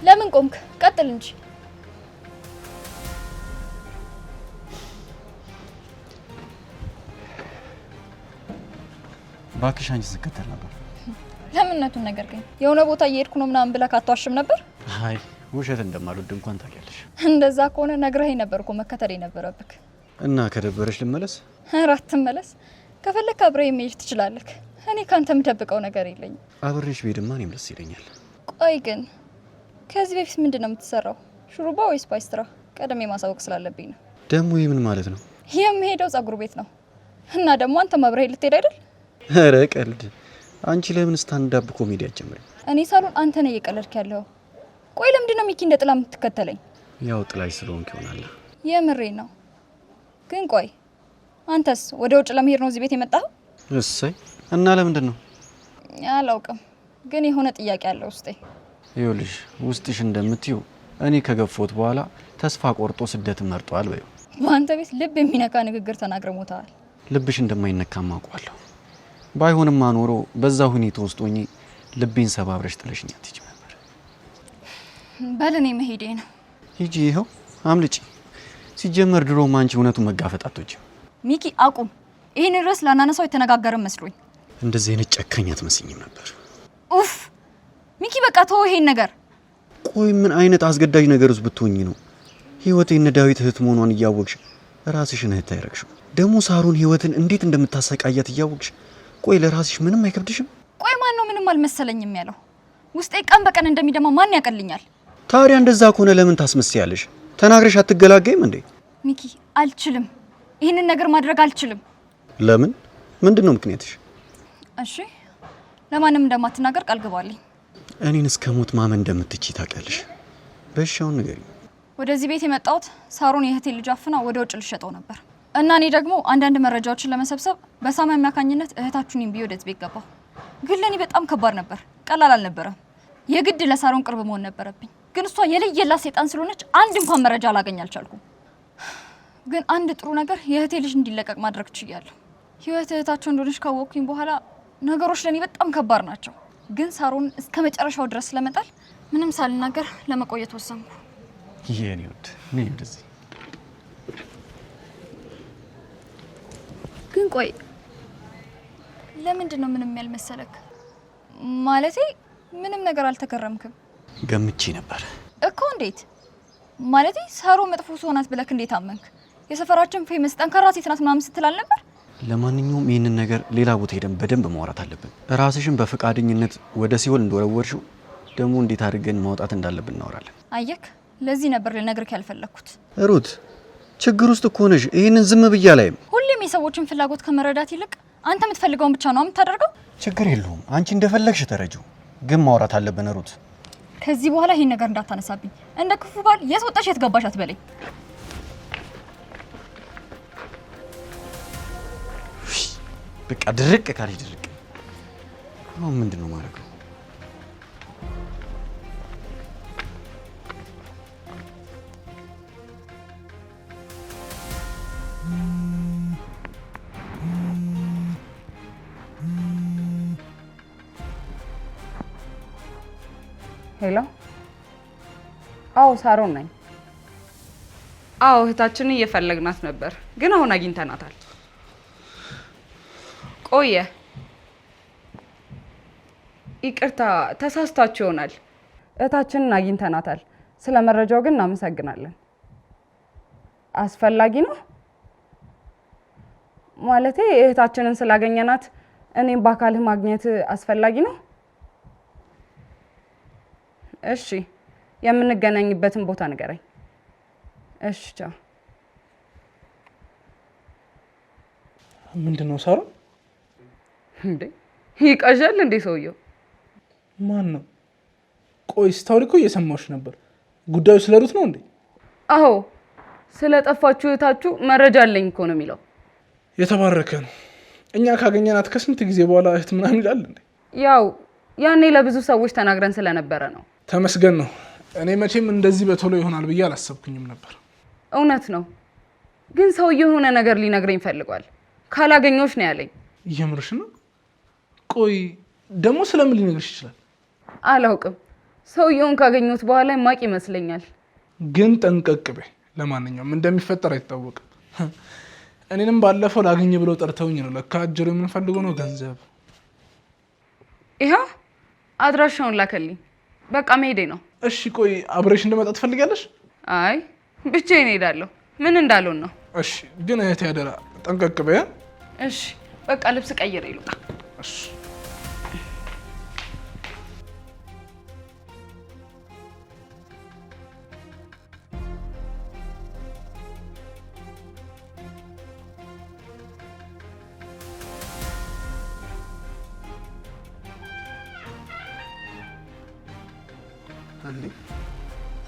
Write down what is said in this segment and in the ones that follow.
ለምን ቆምክ? ቀጥል እንጂ። ባክሽ አንቺ ስከተል ነበር። ለምንነቱን ነገር ግን የሆነ ቦታ እየሄድኩ ነው ምናምን ብለህ አትዋሽም ነበር? አይ ውሸት እንደማልወድ እንኳን ታውቂያለሽ። እንደዛ ከሆነ ነግረኸኝ ነበር እኮ መከተል የነበረብክ። እና ከደበረሽ ልመለስ? ራት ትመለስ። ከፈለክ አብረህ መሄድ ትችላለህ። እኔ ካንተ የምደብቀው ነገር የለኝም። አብሬሽ ብሄድማ እኔም ደስ ይለኛል። ቆይ ግን ከዚህ በፊት ምንድነው የምትሰራው? ሹሩባ ወይስ ፓይስትራ? ቀደም ማሳወቅ ስላለብኝ ነው። ደግሞ ይሄ ምን ማለት ነው? የምሄደው ጸጉር ቤት ነው። እና ደግሞ አንተ አብረህ ልትሄድ አይደል? ኧረ ቀልድ። አንቺ ለምን ስታንድ አፕ ኮሜዲ አትጀምሪም? እኔ ሳሎን አንተ ነህ እየቀለድክ ያለው። ቆይ ለምንድነው ሚኪ እንደ ጥላ የምትከተለኝ? ያው ጥላሽ ስለሆንክ ይሆናል። የምሬን ነው። ግን ቆይ አንተስ ወደ ውጭ ለመሄድ ነው እዚህ ቤት የመጣኸው? እሰይ። እና ለምንድን ነው? አላውቅም፣ ግን የሆነ ጥያቄ አለ ውስጤ። ይኸውልሽ ውስጥሽ እንደምትዩ እኔ ከገፎት በኋላ ተስፋ ቆርጦ ስደትን መርጧል በይው። በአንተ ቤት ልብ የሚነካ ንግግር ተናግረሞታል። ልብሽ እንደማይነካም አውቃለሁ። ባይሆንማ ኖሮ በዛ ሁኔታ ውስጥ ሆኜ ልቤን ሰባብረሽ ጥለሽኝ አትሄጂም ነበር። በል እኔ መሄዴ ነው። ሂጂ፣ ይኸው አምልጪ። ሲጀመር ድሮም አንቺ እውነቱን መጋፈጥ አትወጂም። ሚኪ አቁም። ይሄን ርዕስ ላናነሳው የተነጋገርን መስሎኝ። እንደዚህ አይነት ጨካኝ አትመስኝም ነበር። ኡፍ ሚኪ በቃ ተው ይሄን ነገር። ቆይ ምን አይነት አስገዳጅ ነገር ውስጥ ብትሆኚ ነው ህይወቴ እነ ዳዊት እህት መሆኗን እያወቅሽ ራስሽን እህት አይረክሽም? ደግሞ ሳሩን ህይወትን እንዴት እንደምታሰቃያት እያወቅሽ ቆይ ለራስሽ ምንም አይከብድሽም? ቆይ ማን ነው ምንም አልመሰለኝም ያለው? ውስጤ ቀን በቀን እንደሚደማ ማን ያቀልኛል? ታዲያ እንደዛ ከሆነ ለምን ታስመስያለሽ? ተናግረሽ አትገላገይም እንዴ? ሚኪ አልችልም፣ ይህንን ነገር ማድረግ አልችልም። ለምን? ምንድነው ምክንያትሽ? እሺ ለማንም እንደማትናገር ቃል ግባልኝ። እኔን እስከ ሞት ማመን እንደምትችይ ታውቂያለሽ። በሻውን ንገሪኝ። ወደዚህ ቤት የመጣሁት ሳሩን የእህቴ ልጅ አፍና ወደ ውጭ ልሸጠው ነበር እና እኔ ደግሞ አንዳንድ መረጃዎችን ለመሰብሰብ በሳማ አማካኝነት እህታችሁን ብዬ ወደዚህ ቤት ገባሁ። ግን ለኔ በጣም ከባድ ነበር፣ ቀላል አልነበረም። የግድ ለሳሩን ቅርብ መሆን ነበረብኝ። ግን እሷ የለየላት ሰይጣን ስለሆነች አንድ እንኳን መረጃ አላገኝ አልቻልኩም። ግን አንድ ጥሩ ነገር የእህቴ ልጅ እንዲለቀቅ ማድረግ ችያለሁ። ህይወት እህታቸው እንደሆነች ካወቅኩኝ በኋላ ነገሮች ለኔ በጣም ከባድ ናቸው። ግን ሳሩን እስከ መጨረሻው ድረስ ለመጣል ምንም ሳልናገር ለመቆየት ወሰንኩ። የኔ ወድ ነይ ወደዚህ። ግን ቆይ ለምንድን ነው ምንም ያልመሰለክ? ማለቴ ምንም ነገር አልተከረምክም? ገምቼ ነበር እኮ። እንዴት ማለቴ? ሳሩን መጥፎ ሰው ናት ብለክ እንዴት አመንክ? የሰፈራችን ፌመስ ጠንካራ ሴት ናት ምናምን ስትል አልነበር? ለማንኛውም ይህንን ነገር ሌላ ቦታ ሄደን በደንብ ማውራት አለብን። ራስሽን በፈቃደኝነት ወደ ሲኦል እንደወረወርሽው ደግሞ እንዴት አድርገን ማውጣት እንዳለብን እናወራለን። አየክ፣ ለዚህ ነበር ልነግርክ ያልፈለኩት። ሩት ችግር ውስጥ እኮ ነሽ። ይህንን ዝም ብዬ አላይም። ሁሌም የሰዎችን ፍላጎት ከመረዳት ይልቅ አንተ የምትፈልገውን ብቻ ነው የምታደርገው። ችግር የለውም፣ አንቺ እንደፈለግሽ ተረጂው፣ ግን ማውራት አለብን ሩት። ከዚህ በኋላ ይሄን ነገር እንዳታነሳብኝ። እንደ ክፉ ባል የት ወጣሽ የት ገባሽ አትበለኝ። በቃ ድርቅ ካለሽ ድርቅ። አሁን ምንድነው ማድረገው? ሄሎ። አዎ ሳሮን ነኝ። አዎ እህታችንን እየፈለግናት ነበር፣ ግን አሁን አግኝተናታል። ቆየ። ይቅርታ ተሳስታችሁ ይሆናል። እህታችንን አግኝተናታል። ስለ መረጃው ግን እናመሰግናለን። አስፈላጊ ነው ማለቴ እህታችንን ስላገኘናት እኔም በአካልህ ማግኘት አስፈላጊ ነው? እሺ የምንገናኝበትን ቦታ ንገረኝ። እሺ ቻው። ምንድነው ሳሮን? እንዴ ይቀዣል እንዴ ሰውየው? ማን ነው? ቆይ ስታውሪ እኮ እየሰማሁሽ ነበር። ጉዳዩ ስለ ሩት ነው እንዴ? አዎ ስለ ጠፋችሁ እህታችሁ መረጃ አለኝ እኮ ነው የሚለው። የተባረከ ነው። እኛ ካገኘናት ከስንት ጊዜ በኋላ እህት ምናምን ይላል እንዴ? ያው ያኔ ለብዙ ሰዎች ተናግረን ስለነበረ ነው። ተመስገን ነው። እኔ መቼም እንደዚህ በቶሎ ይሆናል ብዬ አላሰብኩኝም ነበር። እውነት ነው፣ ግን ሰውየው የሆነ ነገር ሊነግረኝ ፈልጓል። ካላገኘሁሽ ነው ያለኝ። የምርሽ ነው? ቆይ ደግሞ ስለምን ሊነግርሽ ይችላል? አላውቅም። ሰውየውን ካገኙት በኋላ ማቅ ይመስለኛል። ግን ጠንቀቅ በይ። ለማንኛውም እንደሚፈጠር አይታወቅም። እኔንም ባለፈው ላገኝ ብለው ጠርተውኝ ነው። ለካ አጅሩ የምንፈልገው ነው ገንዘብ። ይሄ አድራሻውን ላከልኝ። በቃ መሄዴ ነው። እሺ ቆይ አብረሽ እንደመጣ ትፈልጊያለሽ? አይ ብቻዬን እሄዳለሁ። ምን እንዳልሆን ነው። እሺ ግን እህቴ አደራ ጠንቀቅ በይ። እሺ በቃ ልብስ ቀይሬ ልውጣ። እሺ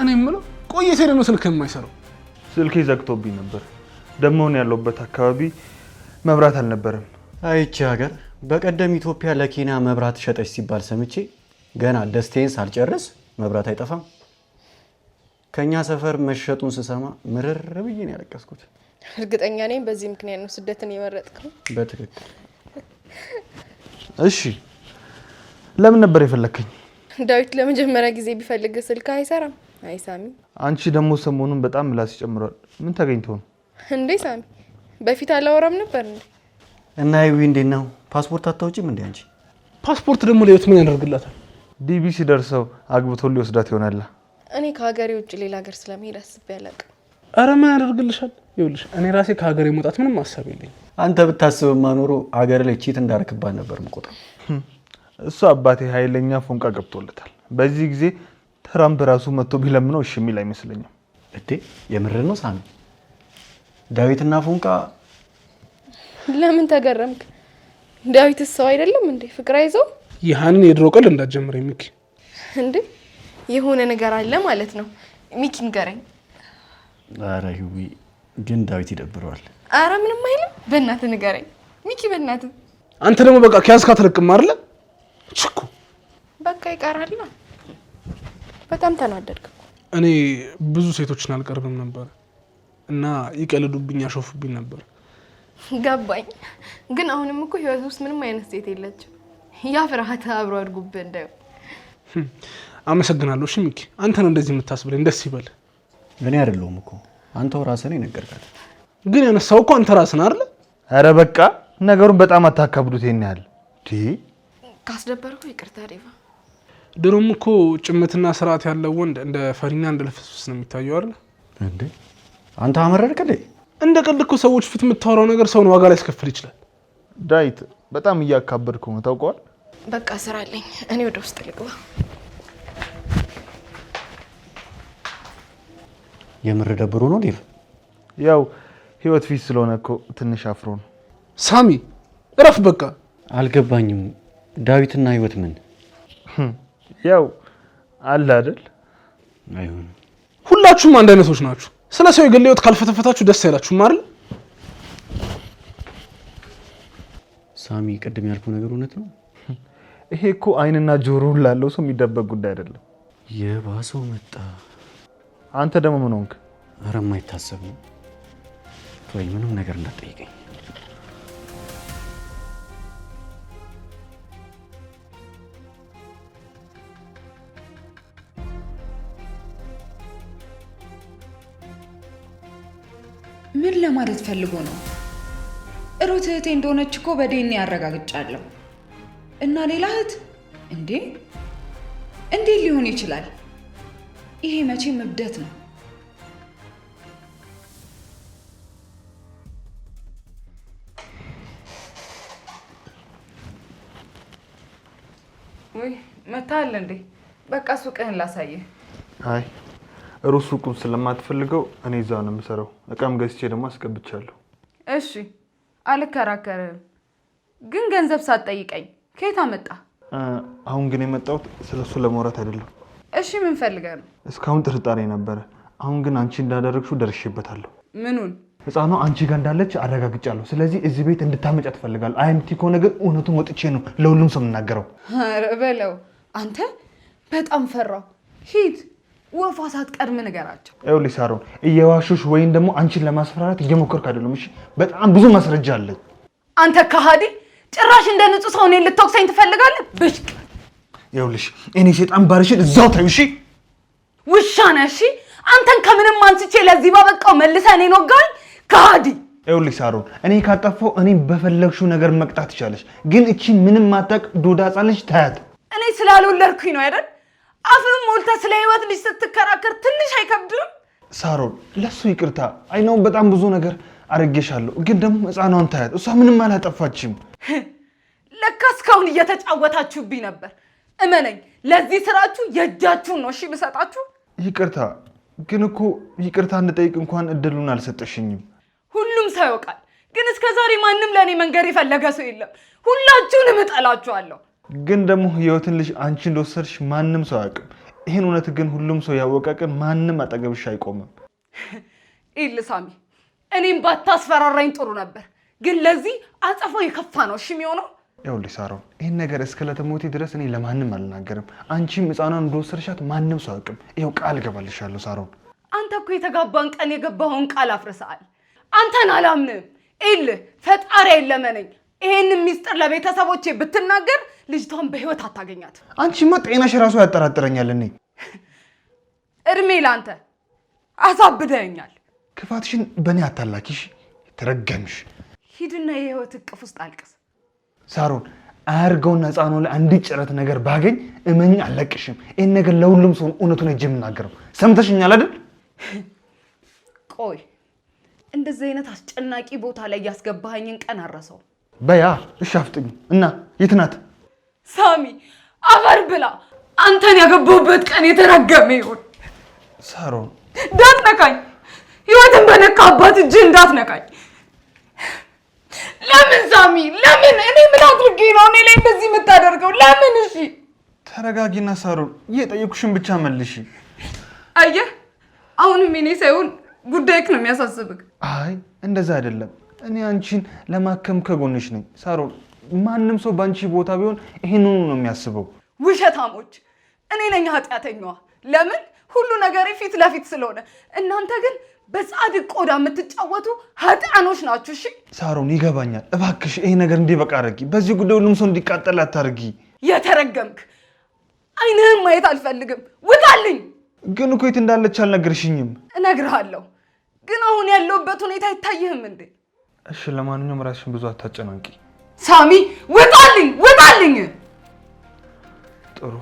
እኔ የምለው ቆየት ሄደ ነው ስልክ የማይሰራው? ስልኬ ዘግቶብኝ ነበር። ደግሞ እኔ ያለሁበት አካባቢ መብራት አልነበረም። አይቺ ሀገር በቀደም ኢትዮጵያ ለኬንያ መብራት ሸጠች ሲባል ሰምቼ ገና ደስታዬን ሳልጨርስ መብራት አይጠፋም። ከኛ ሰፈር መሸጡን ስሰማ ምርር ብዬ ነው ያለቀስኩት። እርግጠኛ ነኝ በዚህ ምክንያት ነው ስደትን የመረጥከው። በትክክል። እሺ ለምን ነበር የፈለከኝ? ዳዊት ለመጀመሪያ ጊዜ ቢፈልግ ስልክ አይሰራም። አይ ሳሚ፣ አንቺ ደግሞ ሰሞኑን በጣም ምላስ ይጨምራል። ምን ተገኝቶ ነው እንዴ? ሳሚ በፊት አላወራም ነበር እንዴ? እና ይዊ እንዴት ነው? ፓስፖርት አታውጪም እንዴ አንቺ? ፓስፖርት ደግሞ ለየት ምን ያደርግላታል? ዲቢ ሲደርሰው አግብቶ ሊወስዳት ይሆናል። እኔ ከሀገሬ ውጭ ሌላ ሀገር ስለመሄድ አስቤ አላውቅም። አረ ምን ያደርግልሻል? ይኸውልሽ እኔ ራሴ ከሀገሬ መውጣት ምንም ሀሳብ የለኝም። አንተ ብታስብማ ኖሮ ሀገር ላይ ቺት እንዳርክባት ነበር የምቆጥረው። እሱ አባቴ ኃይለኛ ፎንቃ ገብቶለታል። በዚህ ጊዜ ትራምፕ ራሱ መጥቶ ቢለምነው እሺ የሚል አይመስለኝም። እቴ የምር ነው ሳሚ? ዳዊትና ፎንቃ? ለምን ተገረምክ? ዳዊት ሰው አይደለም እንዴ? ፍቅር አይዘው? ይህንን የድሮ ቀል እንዳትጀምር ሚኪ። እንዴ የሆነ ነገር አለ ማለት ነው። ሚኪ ንገረኝ። አረ ይዊ ግን ዳዊት ይደብረዋል። አረ ምንም አይልም። በእናትህ ንገረኝ ሚኪ፣ በእናትህ። አንተ ደግሞ በቃ ከያዝካ አትለቅም አይደለ? ችኩ በቃ ይቀራል። በጣም ተናደድክ። እኔ ብዙ ሴቶችን አልቀርብም ነበር እና ይቀልዱብኝ፣ ያሾፉብኝ ነበር። ገባኝ። ግን አሁንም እኮ ህይወት ውስጥ ምንም አይነት ሴት የለችም። ያ ፍርሃት አብሮ አድርጉብህ እንደው። አመሰግናለሁ። እሺ ሚኪ፣ አንተ ነው እንደዚህ የምታስብለኝ። ደስ ይበል። እኔ አይደለሁም እኮ አንተው ራስህ ነህ የነገርካት። ግን ያነሳው እኮ አንተ ራስህ ነህ አይደል? አረ በቃ ነገሩን በጣም አታካብዱት። ይሄን ያህል ካስደበርኩ ይቅርታ ዴቫ። ድሮም እኮ ጭምትና ስርዓት ያለው ወንድ እንደ ፈሪና እንደ ልፍስፍስ ነው የሚታየው አይደል? እንዴ አንተ አመረርክ እንዴ? እንደ ቀልድ እኮ ሰዎች ፊት የምታወራው ነገር ሰውን ዋጋ ላይ ያስከፍል ይችላል። ዳዊት በጣም እያካበድኩ ነው ታውቀዋል። በቃ ስራ አለኝ፣ እኔ ወደ ውስጥ ልግባ። የምር ደብሮ ነው ዴቭ? ያው ህይወት ፊት ስለሆነ እኮ ትንሽ አፍሮ ነው። ሳሚ እረፍ በቃ። አልገባኝም። ዳዊትና ህይወት ምን? ያው አለ አይደል? አይሆንም። ሁላችሁም አንድ አይነቶች ናችሁ። ስለ ሰው የግል ህይወት ካልፈተፈታችሁ ደስ አይላችሁም አይደል? ሳሚ ቅድም ያልኩ ነገር እውነት ነው? ይሄ እኮ አይንና ጆሮ ላለው ሰው የሚደበቅ ጉዳይ አይደለም። የባሰው መጣ። አንተ ደግሞ ምን ሆንክ? ኧረ የማይታሰብ ነው። ወይ ምንም ነገር እንዳትጠይቀኝ። ምን ለማለት ፈልጎ ነው? ሩት እህቴ እንደሆነች እኮ በዴኔ ያረጋግጫለሁ። እና ሌላ እህት እንዴ? እንዴት ሊሆን ይችላል? ይሄ መቼም እብደት ነው። ወይ መታል እንዴ? በቃ ሱቅህን ላሳየህ። አይ ሩት ሱቁን ስለማትፈልገው እኔ እዛ ነው የምሰራው። እቃም ገዝቼ ደግሞ አስገብቻለሁ። እሺ አልከራከርም፣ ግን ገንዘብ ሳትጠይቀኝ ከየት አመጣ? አሁን ግን የመጣሁት ስለሱ ለማውራት አይደለም። እሺ ምን ፈልገህ ነው? እስካሁን ጥርጣሬ ነበረ። አሁን ግን አንቺ እንዳደረግሽው ደርሼበታለሁ። ምኑን? ህፃኗ አንቺ ጋር እንዳለች አረጋግጫለሁ። ስለዚህ እዚህ ቤት እንድታመጫ ትፈልጋለሁ። አይምቲ ከሆነ ግን እውነቱን ወጥቼ ነው ለሁሉም ሰው የምናገረው። ኧረ በለው አንተ። በጣም ፈራው። ሂድ ወፏ ሳትቀድም ንገራቸው። ይኸውልሽ ሳሮን፣ እየዋሹሽ ወይም ደግሞ አንቺን ለማስፈራራት እየሞከርክ አይደለም። እሺ በጣም ብዙ ማስረጃ አለኝ። አንተ ከሃዲ! ጭራሽ እንደ ንጹህ ሰው እኔን ልትወቅሰኝ ትፈልጋለህ? ብሽቅ! ይኸውልሽ እኔ ሴጣን ባልሽን እዛው ታዩ። እሺ ውሻ ነህ። እሺ አንተን ከምንም አንስቼ ለዚህ ባበቃው መልሰህ እኔን ወጋኝ ከሃዲ። ይኸውልሽ ሳሮን እኔ ካጠፋው እኔ በፈለግሽው ነገር መቅጣት ትቻለሽ፣ ግን እቺ ምንም ማታቅ ዶዳ ሕፃን ልጅ ታያት። እኔ ስላልወለድኩኝ ነው አይደል? አፍም ሞልተህ ስለ ህይወት ልጅ ስትከራከር ትንሽ አይከብድም? ሳሮን ለሱ ይቅርታ አይነው በጣም ብዙ ነገር አርጌሻለሁ፣ ግን ደግሞ ሕፃኗን ታያት። እሷ ምንም አላጠፋችም። ለካ እስካሁን እየተጫወታችሁብኝ ነበር። እመነኝ ለዚህ ስራችሁ የእጃችሁን ነው እሺ ብሰጣችሁ። ይቅርታ ግን እኮ ይቅርታ እንጠይቅ እንኳን እድሉን አልሰጠሽኝም። ሁሉም ሰው ያውቃል፣ ግን እስከዛሬ ማንም ለእኔ መንገር የፈለገ ሰው የለም። ሁላችሁንም እጠላችኋለሁ። ግን ደግሞ ህይወትን ልጅ አንቺ እንደወሰድሽ ማንም ሰው አያውቅም። ይህን እውነት ግን ሁሉም ሰው ያወቀ ቀን ማንም አጠገብሽ አይቆምም። ሳሚ እኔም ባታስፈራራኝ ጥሩ ነበር፣ ግን ለዚህ አጸፋው የከፋ ነው እሺ የሚሆነው። ይኸውልሽ ሳሮን ይህን ነገር እስከ ለተሞቴ ድረስ እኔ ለማንም አልናገርም። አንቺም ሕፃኗን እንደወሰድሻት ማንም ሰው አያውቅም። ይኸው ቃል እገባልሻለሁ ሳሮን። አንተ እኮ የተጋባን ቀን የገባኸውን ቃል አፍርሰሃል። አንተን አላምንም። ፈጣሪ አይለመነኝ። ይሄንን ሚስጥር ለቤተሰቦቼ ብትናገር ልጅቷን በህይወት አታገኛት። አንቺማ ጤናሽ ራሱ ያጠራጥረኛል። እኔ እድሜ ላንተ አሳብደኛል። ክፋትሽን በእኔ አታላኪሽ። ተረገምሽ። ሂድና የህይወት እቅፍ ውስጥ አልቅስ። ሳሮን አያርገውና ሕፃኗ ላይ አንዲት ጭረት ነገር ባገኝ እመኝ አለቅሽም። ይህን ነገር ለሁሉም ሰው እውነቱን እጅ የምናገረው ሰምተሽኛል አይደል? ቆይ እንደዚህ አይነት አስጨናቂ ቦታ ላይ ያስገባኸኝን ቀን አረሰው። በያ እሺ አፍጥኝ እና የት ናት? ሳሚ አፈር ብላ። አንተን ያገባሁበት ቀን የተረገመ ይሁን። ሳሮን እንዳትነካኝ፣ ህይወትን በነካባት እጅ እንዳትነካኝ። ለምን ሳሚ ለምን? እኔ ምን አድርጌ ነው እኔ ላይ እንደዚህ የምታደርገው? ለምን? እሺ ተረጋጊና ሳሮን እየጠየኩሽን ብቻ መልሺ። አየህ አሁንም እኔ ሳይሆን ጉዳይክ ነው የሚያሳስብክ። አይ እንደዛ አይደለም። እኔ አንቺን ለማከም ከጎንሽ ነኝ ሳሮን። ማንም ሰው ባንቺ ቦታ ቢሆን ይሄንኑ ነው የሚያስበው። ውሸታሞች! እኔ ነኝ ኃጢአተኛዋ። ለምን? ሁሉ ነገር ፊት ለፊት ስለሆነ። እናንተ ግን በጻድቅ ቆዳ የምትጫወቱ ኃጢአኖች ናችሁ። እሺ ሳሮን ይገባኛል። እባክሽ ይሄ ነገር እንዲበቃ አድርጊ። በዚህ ጉዳይ ሁሉም ሰው እንዲቃጠል አታርጊ። የተረገምክ! አይንህም ማየት አልፈልግም። ውጣልኝ! ግን እኮ የት እንዳለች አልነገርሽኝም። እነግርሃለሁ፣ ግን አሁን ያለውበት ሁኔታ አይታይህም እንዴ? እሺ ለማንኛውም ራስሽን ብዙ አታጨናንቂ። ሳሚ ውጣልኝ! ውጣልኝ! ጥሩ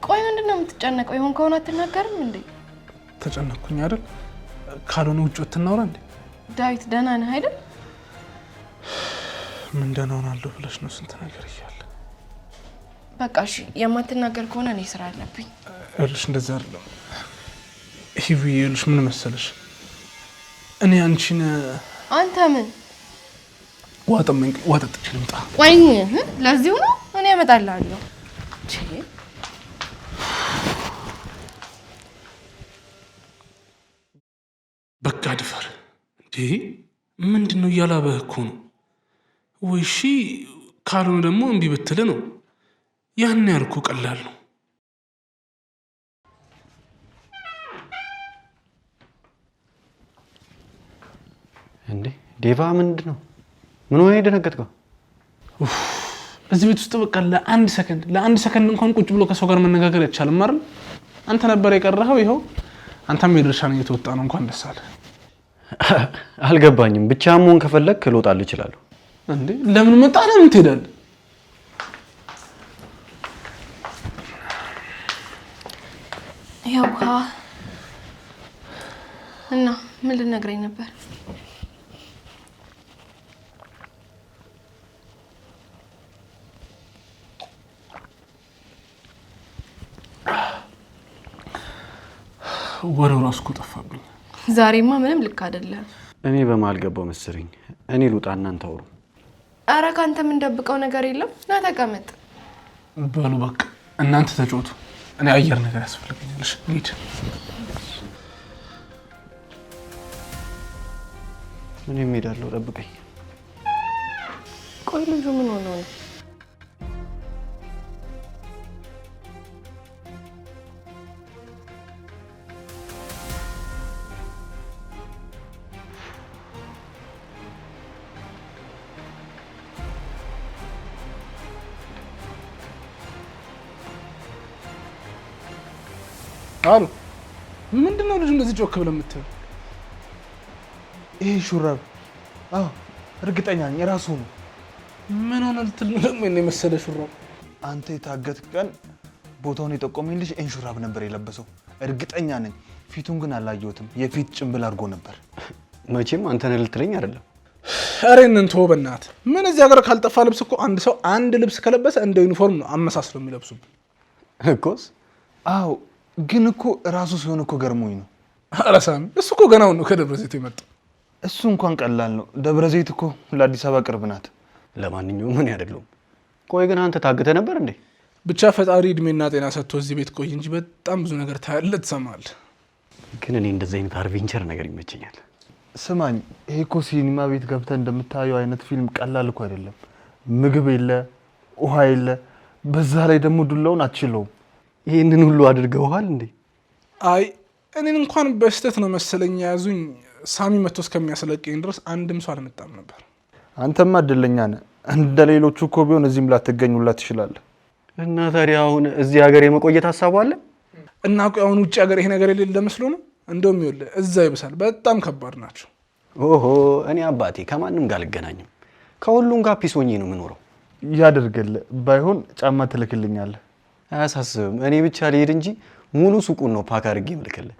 ቆይ ምንድነው የምትጨነቀው? ይሁን ከሆነ አትናገርም እንዴ? ተጨነኩኝ አይደል? ካልሆነ ውጭ ወጥናውራ እንዴ? ዳዊት ደህና ነህ አይደል? ምን ደህና ሆናለሁ ብለሽ ነው? ስንት ነገር እያለ በቃ እሺ፣ የማትናገር ከሆነ እኔ ስራ አለብኝ። እልሽ እንደዛ አይደለም ሂቪ። እልሽ ምን መሰለሽ፣ እኔ አንቺን አንተ ምን ዋጠጥቼ ልምጣ? ቆይ ለዚሁ ነው እኔ አመጣልሃለሁ። በቃ ድፈር እንዴ! ምንድነው? እያላበህ እኮ ነው። ወይ እሺ ካልሆነ ደግሞ እምቢ ብትል ነው። ያን ያልኩ ቀላል ነው። እንዴ ዴቫ ምንድን ነው? ምን ሆነ የደነገጥከው? እዚህ ቤት ውስጥ በቃ ለአንድ ሰከንድ እንኳን ቁጭ ብሎ ከሰው ጋር መነጋገር አይቻልም አይደል? አንተ ነበር የቀረኸው። ይኸው አንተም የድርሻህን እየተወጣ ነው። እንኳን ደስ አለ። አልገባኝም። ብቻ መሆን ከፈለክ ልወጣልህ እችላለሁ። እንዴ ለምን መጣ? ለምን ትሄዳለህ? ያው እና ምን ልነግረኝ ነበር? ወሬው ራሱ እኮ ጠፋብኝ። ዛሬማ ምንም ልክ አይደለም። እኔ በመሀል ገባሁ መሰለኝ። እኔ ልውጣ፣ እናንተ አውሩ። ኧረ ካንተ የምንደብቀው ነገር የለም። ና ተቀመጥ። በሉ በቃ እናንተ ተጫወቱ። እኔ አየር ነገር ያስፈልገኛል። እሺ እንሂድ። እኔም እሄዳለሁ፣ ጠብቀኝ። ቆይ ልጁ ምን ሆኖ ነው? ካሉ ምንድነው ልጅ እንደዚህ ጮክ ብለህ የምትለው? ይሄ ሹራብ አዎ እርግጠኛ ነኝ የራሱ ነው። ምን ሆነ ልትል ነው ደግሞ የመሰለ ሹራብ? አንተ የታገትክ ቀን ቦታውን የጠቆመኝ ልጅ ይሄን ሹራብ ነበር የለበሰው እርግጠኛ ነኝ። ፊቱን ግን አላየሁትም። የፊት ጭንብል አድርጎ ነበር። መቼም አንተ ነህ ልትለኝ አይደለም። ኧረ እንተው በእናትህ። ምን እዚህ ሀገር ካልጠፋ ልብስ እኮ አንድ ሰው አንድ ልብስ ከለበሰ እንደ ዩኒፎርም ነው አመሳስለው የሚለብሱብን እኮስ። አዎ ግን እኮ ራሱ ሲሆን እኮ ገርሞኝ ነው። ኧረ ሳሚ እሱ እኮ ገናውን ነው ከደብረ ዘይት የመጣው። እሱ እንኳን ቀላል ነው። ደብረ ዘይት እኮ ለአዲስ አበባ ቅርብ ናት። ለማንኛውም ምን ያደርግለው። ቆይ ግን አንተ ታግተህ ነበር እንዴ? ብቻ ፈጣሪ እድሜና ጤና ሰጥቶ እዚህ ቤት ቆይ እንጂ በጣም ብዙ ነገር ታያለህ፣ ትሰማለህ። ግን እኔ እንደዚህ አይነት አድቬንቸር ነገር ይመቸኛል። ስማኝ፣ ይሄ እኮ ሲኒማ ቤት ገብተህ እንደምታየው አይነት ፊልም ቀላል እኮ አይደለም። ምግብ የለ፣ ውሃ የለ፣ በዛ ላይ ደግሞ ዱላውን አትችለውም። ይህንን ሁሉ አድርገውሃል እንዴ? አይ እኔን እንኳን በስተት ነው መሰለኝ የያዙኝ። ሳሚ መጥቶ እስከሚያስለቀኝ ድረስ አንድም ሰው አልመጣም ነበር። አንተማ እድለኛ ነህ። እንደ ሌሎቹ እኮ ቢሆን እዚህም ላትገኙላት ትችላለህ። እና ታዲያ አሁን እዚህ ሀገር የመቆየት ሀሳቡ አለ? እና ቆይ አሁን ውጭ ሀገር ይሄ ነገር የሌለ መስሎ ነው? እንደውም ይኸውልህ እዛ ይብሳል። በጣም ከባድ ናቸው። ኦሆ እኔ አባቴ ከማንም ጋር አልገናኝም። ከሁሉም ጋር ፒስ ሆኜ ነው የምኖረው። ያደርግልህ። ባይሆን ጫማ ትልክልኛለህ። አያሳስብም። እኔ ብቻ ልሄድ እንጂ ሙሉ ሱቁን ነው ፓክ አድርጌ ምልክልህ።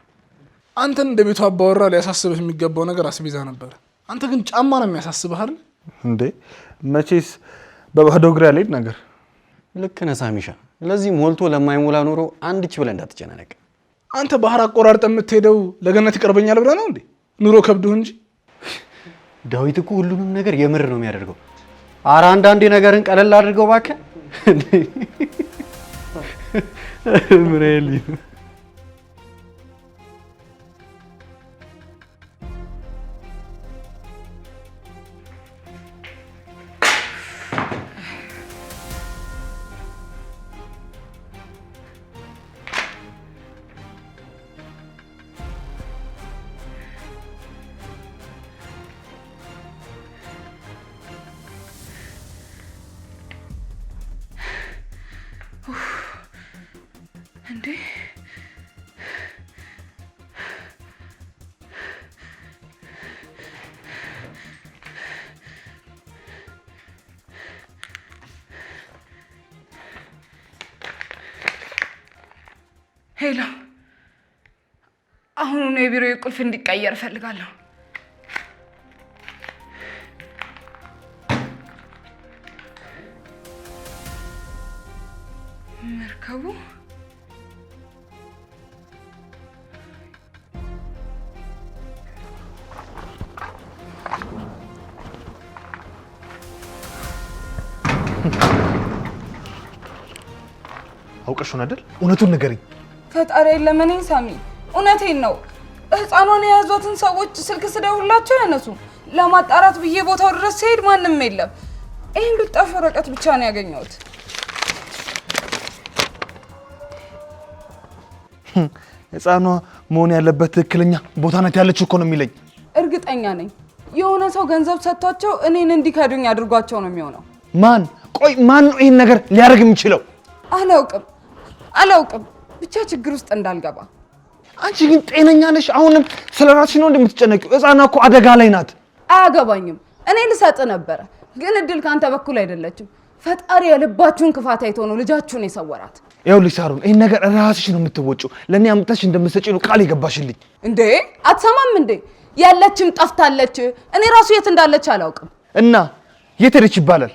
አንተን እንደ ቤቱ አባወራ ሊያሳስብህ የሚገባው ነገር አስቤዛ ነበር። አንተ ግን ጫማ ነው የሚያሳስብህ አይደል እንዴ? መቼስ በባዶ እግር ያልሄድ ነገር። ልክ ነህ ሳሚሻ። ለዚህ ሞልቶ ለማይሞላ ኖሮ አንድች ብለህ እንዳትጨናነቅ። አንተ ባህር አቆራርጠ የምትሄደው ለገነት ይቀርበኛል ብለህ ነው እንዴ? ኑሮ ከብዶህ እንጂ። ዳዊት እኮ ሁሉንም ነገር የምር ነው የሚያደርገው። ኧረ አንዳንዴ ነገርን ቀለል አድርገው እባክህ። ምን አይልኝ እንዴ ሄሎ፣ አሁኑኑ የቢሮዬ ቁልፍ እንዲቀየር እፈልጋለሁ። መርከቡ አውቀሽውን አይደል? እውነቱን ንገሪኝ። ፈጣሪ የለመነኝ ሳሚ፣ እውነቴን ነው። ህፃኗን የያዟትን ሰዎች ስልክ ስደውላቸው ያነሱ። ለማጣራት ብዬ ቦታው ድረስ ሲሄድ ማንም የለም። ይህን ብጣሽ ወረቀት ብቻ ነው ያገኘሁት። ህፃኗ መሆን ያለበት ትክክለኛ ቦታ ናት ያለችው እኮ ነው የሚለኝ። እርግጠኛ ነኝ የሆነ ሰው ገንዘብ ሰጥቷቸው እኔን እንዲከዱኝ አድርጓቸው ነው የሚሆነው። ማን? ቆይ ማን ነው ይህን ነገር ሊያደርግ የሚችለው? አላውቅም፣ ብቻ ችግር ውስጥ እንዳልገባ። አንቺ ግን ጤነኛ ነሽ? አሁንም ስለ ራስሽ ነው እንደምትጨነቂው? ህፃኗ እኮ አደጋ ላይ ናት። አያገባኝም። እኔ ልሰጥ ነበረ፣ ግን እድል ካንተ በኩል አይደለችም። ፈጣሪ የልባችሁን ክፋት አይቶ ነው ልጃችሁን የሰወራት። ይኸውልሽ ሳሩን፣ ይህን ነገር ራስሽ ነው የምትወጪው። ለእኔ አምጥተሽ እንደምትሰጪው ነው ቃል የገባሽልኝ። እንዴ አትሰማም እንዴ? ያለችም ጠፍታለች። እኔ ራሱ የት እንዳለች አላውቅም። እና የት ሄደች ይባላል?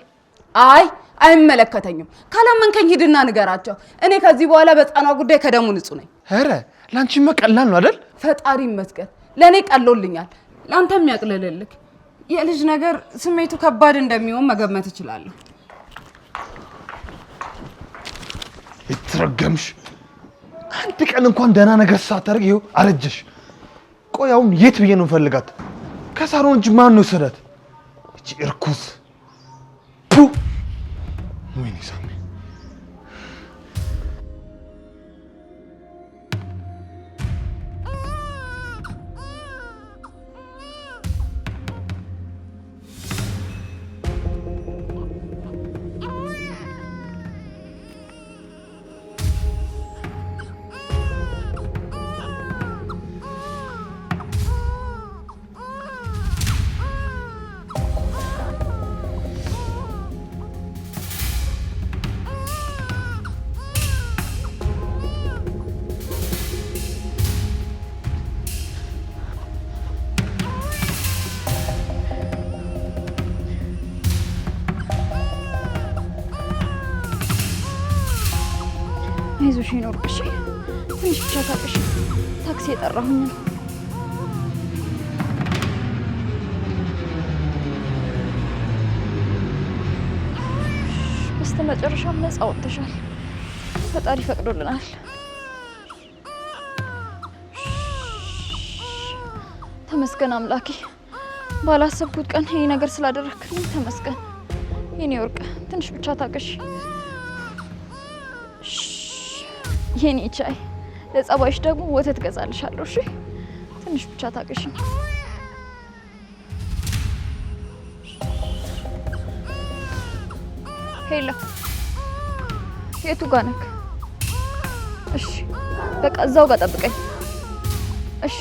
አይ አይመለከተኝም። ካላመንከኝ ሂድና ንገራቸው። እኔ ከዚህ በኋላ በህፃኗ ጉዳይ ከደሙ ንጹህ ነኝ። ኧረ ለአንቺማ ቀላል ነው አይደል? ፈጣሪ ይመስገን፣ ለእኔ ቀሎልኛል። ለአንተም ያቅልልልክ። የልጅ ነገር ስሜቱ ከባድ እንደሚሆን መገመት እችላለሁ። የተረገምሽ! አንድ ቀን እንኳን ደህና ነገር ሳታደርግ ይኸው አረጀሽ። ቆይ አሁን የት ብዬ ነው ፈልጋት? ከሳሮን እንጂ ማን ነው የወሰዳት? እቺ እርኩስ! ፑ! ወይኔ ሳሚ! አይዞሽ ይኖር። እሺ ትንሽ ብቻ ታቅሽ። ታክሲ የጠራሁኝ ነው። በስተመጨረሻም ነፃ ወጥተሻል። ፈጣሪ ፈቅዶልናል። ተመስገን አምላኬ። ባላሰብኩት ቀን ይሄ ነገር ስላደረክልኝ ተመስገን። የኔ ወርቅ ትንሽ ብቻ ታቅሽ። የኔ ቻይ ለጸባይሽ ደግሞ ወተት ገዛልሻለሁ። እሺ ትንሽ ብቻ ታቅሽ። ሄሎ የቱ ጋር ነክ? እሺ በቃ እዛው ጋር ጠብቀኝ። እሺ